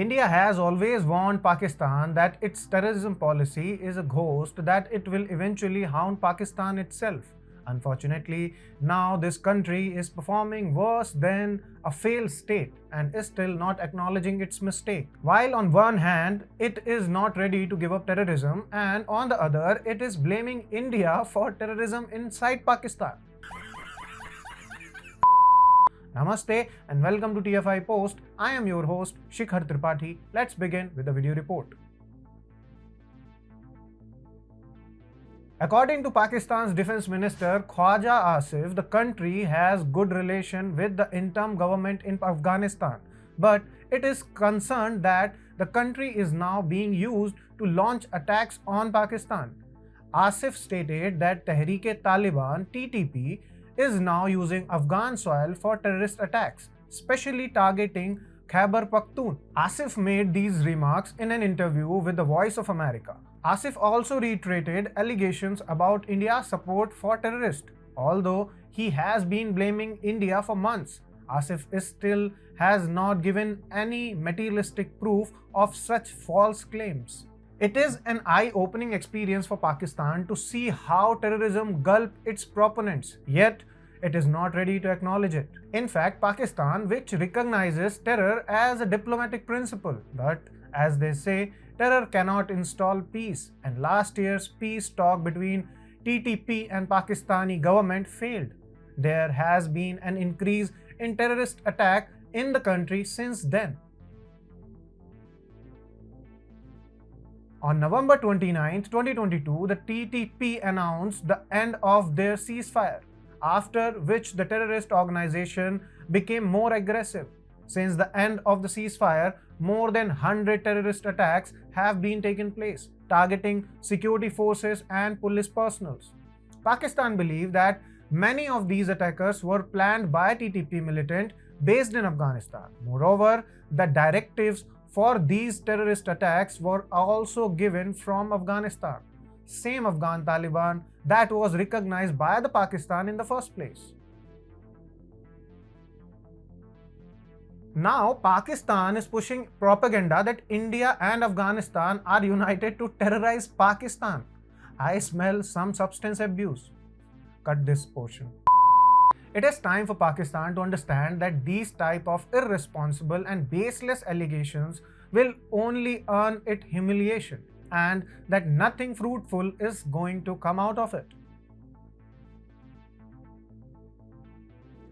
India has always warned Pakistan that its terrorism policy is a ghost that it will eventually haunt Pakistan itself. Unfortunately, now this country is performing worse than a failed state and is still not acknowledging its mistake. While on one hand, it is not ready to give up terrorism, and on the other, it is blaming India for terrorism inside Pakistan. Namaste and welcome to TFI Post. I am your host Shikhar Tripathi. Let's begin with the video report. According to Pakistan's Defence Minister Khwaja Asif, the country has good relation with the interim government in Afghanistan, but it is concerned that the country is now being used to launch attacks on Pakistan. Asif stated that Tehreek-e-Taliban (TTP) is now using Afghan soil for terrorist attacks, especially targeting Khyber Pakhtunkhwa. Asif made these remarks in an interview with the Voice of America. Asif also reiterated allegations about India's support for terrorists. Although he has been blaming India for months, Asif still has not given any materialistic proof of such false claims. It is an eye-opening experience for Pakistan to see how terrorism gulps its proponents, yet it is not ready to acknowledge it. In fact, Pakistan, which recognizes terror as a diplomatic principle, but as they say, terror cannot install peace, and last year's peace talk between TTP and Pakistani government failed. There has been an increase in terrorist attack in the country since then. On November 29, 2022, the TTP announced the end of their ceasefire, after which the terrorist organization became more aggressive. Since the end of the ceasefire, more than 100 terrorist attacks have been taken place, targeting security forces and police personnel. Pakistan believes that many of these attackers were planned by TTP militant based in Afghanistan. Moreover, the directives for these terrorist attacks were also given from Afghanistan, same Afghan Taliban that was recognized by the Pakistan in the first place. Now, Pakistan is pushing propaganda that India and Afghanistan are united to terrorize Pakistan. I smell some substance abuse. Cut this portion. It is time for Pakistan to understand that these type of irresponsible and baseless allegations will only earn it humiliation, and that nothing fruitful is going to come out of it.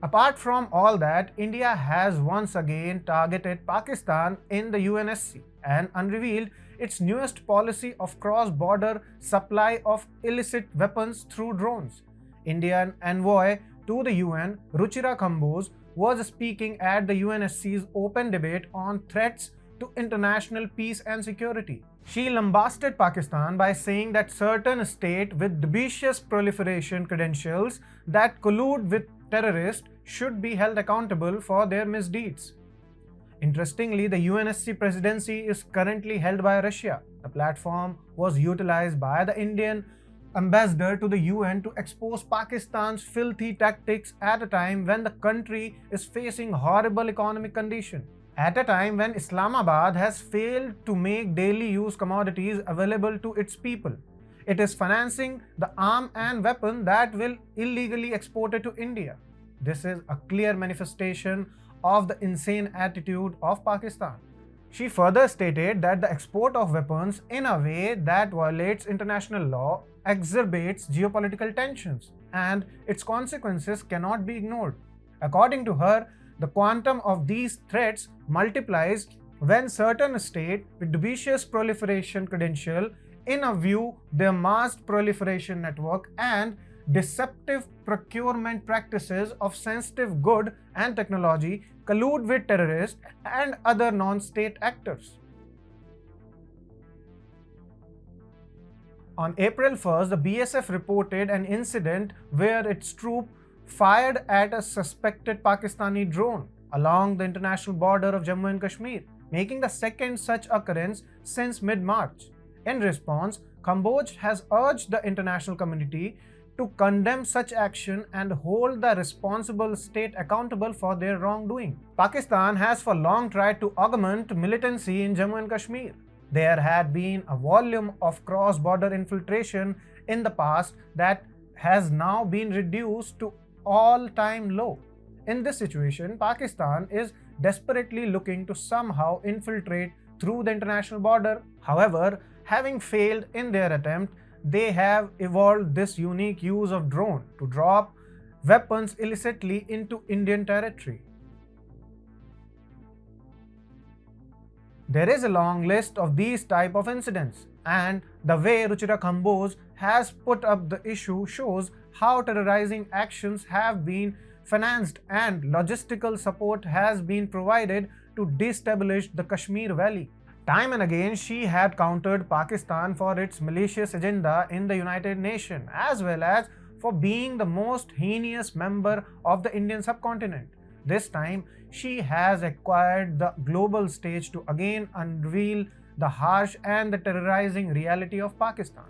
Apart from all that, India has once again targeted Pakistan in the UNSC and unveiled its newest policy of cross-border supply of illicit weapons through drones. Indian envoy to the UN, Ruchira Kamboj, was speaking at the UNSC's open debate on threats to international peace and security. She lambasted Pakistan by saying that certain states with dubious proliferation credentials that collude with terrorists should be held accountable for their misdeeds. Interestingly, the UNSC presidency is currently held by Russia. The platform was utilized by the Indian ambassador to the UN to expose Pakistan's filthy tactics at a time when the country is facing horrible economic conditions. At a time when Islamabad has failed to make daily use commodities available to its people. It is financing the arms and weapons that will illegally exported to India. This is a clear manifestation of the insane attitude of Pakistan. She further stated that the export of weapons in a way that violates international law exacerbates geopolitical tensions, and its consequences cannot be ignored. According to her, the quantum of these threats multiplies when certain states with dubious proliferation credential in a view their masked proliferation network and deceptive procurement practices of sensitive goods and technology collude with terrorists and other non-state actors. On April 1st, the BSF reported an incident where its troop fired at a suspected Pakistani drone along the international border of Jammu and Kashmir, making the second such occurrence since mid-March. In response, Kamboj has urged the international community to condemn such action and hold the responsible state accountable for their wrongdoing. Pakistan has for long tried to augment militancy in Jammu and Kashmir. There had been a volume of cross-border infiltration in the past that has now been reduced to all-time low. In this situation, Pakistan is desperately looking to somehow infiltrate through the international border. However, having failed in their attempt, they have evolved this unique use of drone to drop weapons illicitly into Indian territory. There is a long list of these type of incidents, and the way Ruchira Kamboj has put up the issue shows how terrorizing actions have been financed and logistical support has been provided to destabilize the Kashmir Valley. Time and again, she had countered Pakistan for its malicious agenda in the United Nations, as well as for being the most heinous member of the Indian subcontinent. This time, she has acquired the global stage to again unveil the harsh and the terrorizing reality of Pakistan.